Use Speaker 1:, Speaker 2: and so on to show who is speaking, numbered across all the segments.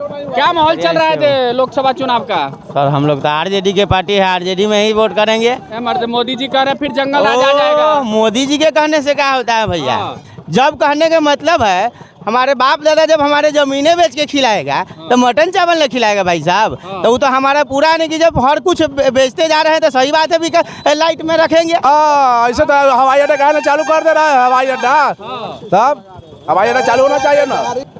Speaker 1: क्या माहौल चल रहा है लोकसभा चुनाव का?
Speaker 2: सर हम लोग तो आरजेडी के पार्टी है, आरजेडी में ही वोट करेंगे।
Speaker 1: मर्द मोदी जी कह रहे फिर जंगल राज आ जाएगा।
Speaker 2: मोदी जी के कहने से क्या होता है भैया? जब कहने का मतलब है हमारे बाप दादा जब हमारे जमीनें बेच के खिलाएगा तो मटन चावल न खिलाएगा भाई साहब। तो वो तो हमारा पूरा नहीं कि जब हर कुछ बेचते जा रहे हैं तो सही बात है भी लाइट में रखेंगे।
Speaker 3: ऐसे तो हवाई अड्डा कहना चालू कर दे रहा है, हवाई अड्डा तब हवाई अड्डा चालू होना चाहिए ना।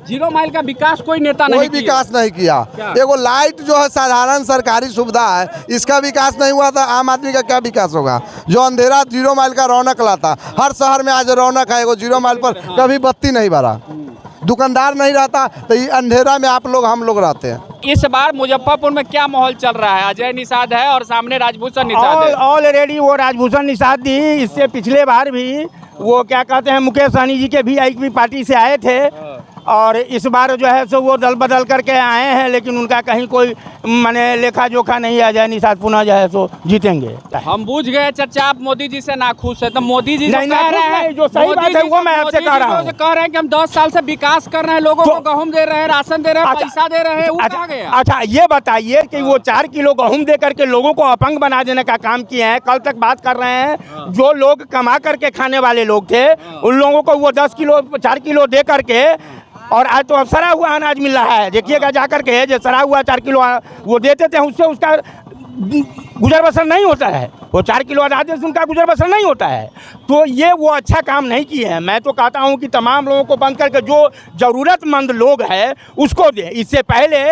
Speaker 1: 0 माइल का विकास कोई नेता
Speaker 3: कोई विकास नहीं किया। एगो लाइट जो है साधारण सरकारी सुविधा है, इसका विकास नहीं हुआ था। आम आदमी का क्या विकास होगा? जो अंधेरा 0 माइल का रौनक लाता, हर शहर में आज रौनक है। 0 माइल पर कभी बत्ती नहीं भरा, दुकानदार नहीं रहता, तो ये अंधेरा में हम लोग रहते हैं।
Speaker 1: इस बार मुजफ्फरपुर में क्या माहौल चल रहा है? अजय निषाद है और सामने राजभूषण निषाद है।
Speaker 4: ऑलरेडी वो राजभूषण निषाद जी इससे पिछले बार भी वो क्या कहते हैं मुकेश सहनी जी के भी पार्टी से आए थे और इस बार जो है सो वो दल बदल करके आए हैं, लेकिन उनका कहीं कोई माने लेखा जोखा नहीं है। अजय निषाद पुनः जो है सो जीतेंगे।
Speaker 1: हम बूझ गए चर्चा आप मोदी जी से नाखुश है, तो मोदी जी
Speaker 4: नहीं कह रहे हैं जो सही बात है वो मैं आपसे कह रहा हूँ।
Speaker 1: कह रहे हैं कि हम 10 साल से विकास कर रहे हैं, लोगों को गेहूं दे रहे हैं, राशन दे रहे हैं, पैसा दे रहे हैं।
Speaker 4: अच्छा ये बताइए कि वो 4 किलो गेहूं दे करके लोगों को अपंग बना देने का काम किए हैं। कल तक बात कर रहे हैं जो लोग कमा करके खाने वाले लोग थे उन लोगों को वो 10 किलो 4 किलो दे करके, और आज तो अब सड़ा हुआ अनाज मिल रहा है। देखिएगा जा करके जो सड़ा हुआ 4 किलो वो देते थे उससे उसका गुजर बसर नहीं होता है। वो 4 किलो अनाज से उनका गुजर बसर नहीं होता है। तो ये वो अच्छा काम नहीं किए हैं। मैं तो कहता हूँ कि तमाम लोगों को बंद करके जो ज़रूरतमंद लोग हैं उसको दे। इससे पहले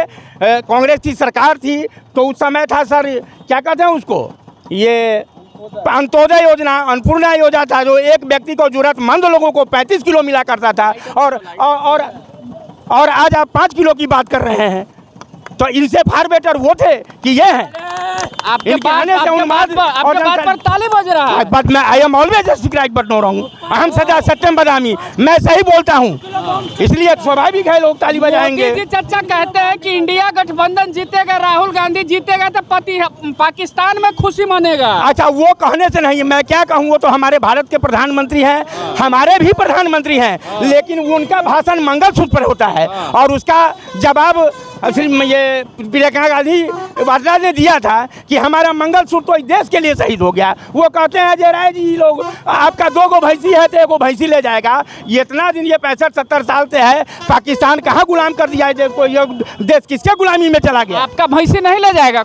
Speaker 4: कांग्रेस की सरकार थी तो उस समय था सर क्या कहते हैं उसको, ये अंत्योदय योजना, अन्नपूर्णा योजना था जो एक व्यक्ति को जरूरतमंद लोगों को 35 किलो मिला करता था और आज आप 5 किलो की बात कर रहे हैं। तो इनसे फार बेटर वो थे कि ये हैं।
Speaker 1: आपके बात पर ताली बज रहा है।
Speaker 4: बट मैं I am always subscribe but no wrong, हम सदा सत्यम बदामी, मैं सही बोलता हूँ इसलिए स्वाभाविक है लोग ताली बजाएंगे।
Speaker 1: चर्चा कहते हैं कि इंडिया गठबंधन जीतेगा, राहुल गांधी जीतेगा तो पाकिस्तान में खुशी मनेगा।
Speaker 4: अच्छा वो कहने से नहीं, मैं क्या कहूँ, वो तो हमारे भारत के प्रधानमंत्री हैं, हमारे भी प्रधानमंत्री हैं, लेकिन उनका भाषण मंगलसूत्र पर होता है और उसका जवाब ये प्रियंका गांधी वाड्रा ने दिया था कि हमारा मंगलसूत्र तो देश के लिए शहीद हो गया। वो कहते हैं अजय राय जी लोग आपका 2 गो भैंसी है तो 1 गो भैंसी ले जाएगा। ये इतना दिन ये 65-70 साल से है, पाकिस्तान कहाँ गुलाम कर दिया है देश को? ये देश किसके गुलामी में चला गया?
Speaker 1: आपका भैंसी नहीं ले जाएगा?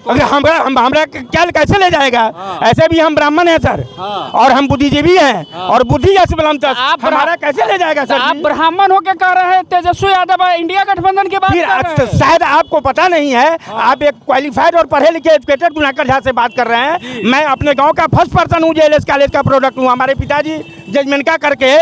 Speaker 4: हमरा क्या कैसे ले जाएगा? ऐसे भी हम ब्राह्मण हैं सर और हम बुद्धिजीवी हैं और बुद्धि जैसे बलम हमारा कैसे ले जाएगा सर?
Speaker 1: आप ब्राह्मण होकर कह रहे हैं तेजस्वी यादव इंडिया गठबंधन के बाद
Speaker 4: शायद आपको पता नहीं है। आप एक क्वालिफाइड और पढ़े लिखे एजुकेटेड गुनाकर झा से बात कर रहे हैं। मैं अपने गांव का फर्स्ट पर्सन हूँ, JLS कॉलेज का प्रोडक्ट हूँ। हमारे पिताजी जजमेंट का करके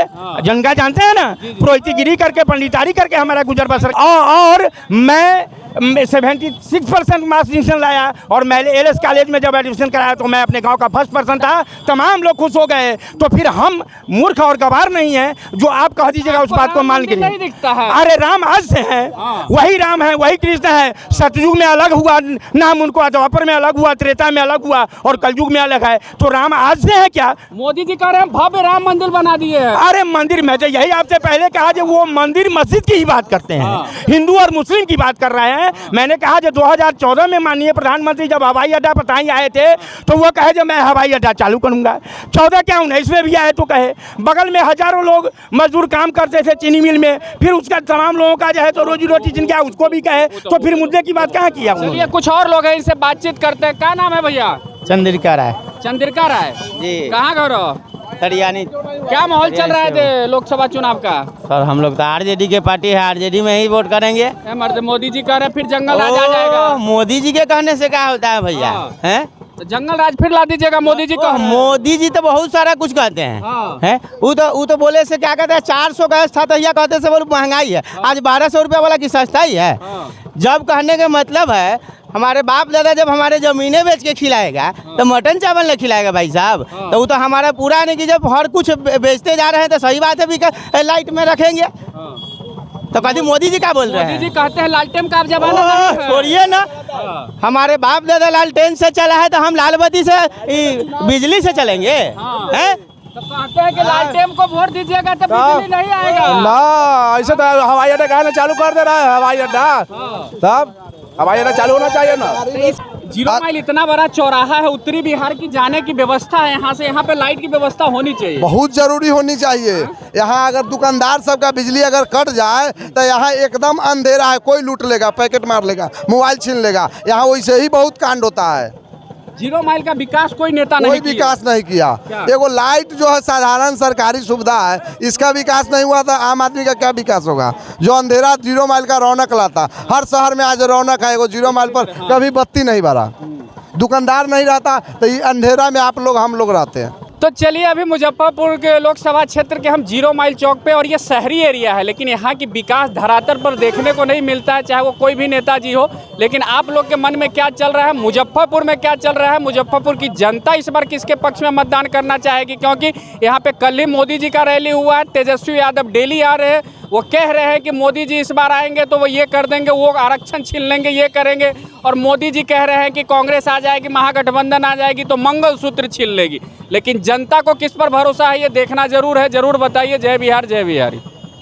Speaker 4: जनगा जानते हैं ना, पुरोहितगिरी करके पंडितारी करके हमारा गुजर बसर, और मैं 76% मार्क्स डिवीजन लाया और मैं LS कॉलेज में जब एडमिशन कराया तो मैं अपने गांव का फर्स्ट पर्सन था। तमाम लोग खुश हो गए। तो फिर हम मूर्ख और गवार नहीं हैं जो आप कह दीजिएगा उस बात को मान के
Speaker 1: नहीं दिखता है।
Speaker 4: अरे राम आज से हैं, वही राम है, वही कृष्ण है। सतयुग में अलग हुआ नाम उनको, द्वापर में अलग हुआ, त्रेता में अलग हुआ और कलयुग में अलग है। तो राम आज से है क्या?
Speaker 1: मोदी जी कह रहे हैं भव्य राम मंदिर बना दिए।
Speaker 4: अरे मंदिर में यही आपसे पहले कहा जो वो मंदिर मस्जिद की ही बात करते हैं, हिंदू और मुस्लिम की बात कर रहे हैं। मैंने कहा जो 2014 में माननीय प्रधानमंत्री जब हवाई अड्डा बताई आए थे तो वो कहे जो मैं हवाई अड्डा चालू करूंगा। 14 क्या 19 में भी आए तो कहे। बगल में हजारों लोग मजदूर काम करते थे चीनी मिल में, फिर उसका तमाम लोगों का जो है तो रोजी रोटी जिनका उसको भी कहे। तो फिर मुद्दे की बात कहाँ किया?
Speaker 1: चलिए कुछ और लोग हैं, इनसे बातचीत करते हैं। क्या नाम है भैया?
Speaker 2: चंद्रिका राय।
Speaker 1: चंद्रिका राय जी, कहाँ घर हो?
Speaker 2: हरियाणी।
Speaker 1: क्या माहौल चल रहा है लोकसभा चुनाव का?
Speaker 2: सर हम लोग तो आरजेडी के पार्टी है, आरजेडी में ही वोट करेंगे।
Speaker 1: मर्द मोदी जी कह रहे फिर जंगल राज आ जाएगा।
Speaker 2: मोदी जी के कहने से क्या होता है भैया? हैं
Speaker 1: तो जंगल राज फिर ला दीजिएगा मोदी जी को।
Speaker 2: मोदी जी तो बहुत सारा कुछ कहते हैं। वो तो बोले से क्या कहते हैं 400 गैस था तो यह कहते से बोले महंगाई है। आज 1200 रुपया वाला की सस्ताई है। जब कहने का मतलब है हमारे बाप दादा जब हमारे जमीनें बेच के खिलाएगा तो मटन चावल न खिलाएगा भाई साहब। तो वो तो हमारा पूरा नहीं कि जब हर कुछ बेचते जा रहे हैं तो सही बात है भी लाइट में रखेंगे। तो कभी मोदी जी क्या बोल रहे हैं?
Speaker 1: मोदी जी कहते हैं लालटेन का जमाना।
Speaker 2: छोड़िए ना, हमारे बाप दादा लालटेन से चला है तो हम लाल बत्ती से बिजली से चलेंगे हैं?
Speaker 1: तो कहते हैं कि लालटेन को वोट दीजिएगा तो बिजली नहीं आएगा।
Speaker 5: ना ऐसे तो हवाई अड्डा कहना चालू कर दे रहा है हवाई अड्डा, तब हवाई अड्डा चालू होना चाहिए ना।
Speaker 1: जीरो माइल इतना बड़ा चौराहा है, उत्तरी बिहार की जाने की व्यवस्था है, यहाँ से यहाँ पे लाइट की व्यवस्था होनी चाहिए,
Speaker 3: बहुत जरूरी होनी चाहिए। यहाँ अगर दुकानदार सबका बिजली अगर कट जाए तो यहाँ एकदम अंधेरा है, कोई लूट लेगा, पैकेट मार लेगा, मोबाइल छीन लेगा। यहाँ वैसे ही बहुत कांड होता है।
Speaker 1: जीरो माइल का विकास कोई नेता
Speaker 3: कोई
Speaker 1: नहीं किया।
Speaker 3: विकास नहीं किया। एगो लाइट जो है साधारण सरकारी सुविधा है, इसका विकास नहीं हुआ तो आम आदमी का क्या विकास होगा। जो अंधेरा जीरो माइल का रौनक लाता, हर शहर में आज रौनक है, एगो जीरो माइल पर कभी बत्ती नहीं भरा, दुकानदार नहीं रहता तो ये अंधेरा में हम लोग रहते हैं।
Speaker 1: तो चलिए अभी मुजफ्फरपुर के लोकसभा क्षेत्र के हम जीरो माइल चौक पे, और ये शहरी एरिया है, लेकिन यहाँ की विकास धरातल पर देखने को नहीं मिलता है, चाहे वो कोई भी नेताजी हो। लेकिन आप लोग के मन में क्या चल रहा है, मुजफ्फरपुर में क्या चल रहा है, मुजफ्फरपुर की जनता इस बार किसके पक्ष में मतदान करना चाहेगी? क्योंकि यहाँ पे कल ही मोदी जी का रैली हुआ है, तेजस्वी यादव डेली आ रहे हैं, वो कह रहे हैं कि मोदी जी इस बार आएंगे तो वो ये कर देंगे, वो आरक्षण छीन लेंगे, ये करेंगे। और मोदी जी कह रहे हैं कि कांग्रेस आ जाएगी, महागठबंधन आ जाएगी तो मंगलसूत्र छीन लेगी। लेकिन जनता को किस पर भरोसा है ये देखना जरूर है। जरूर बताइए। जय बिहार, जय बिहारी।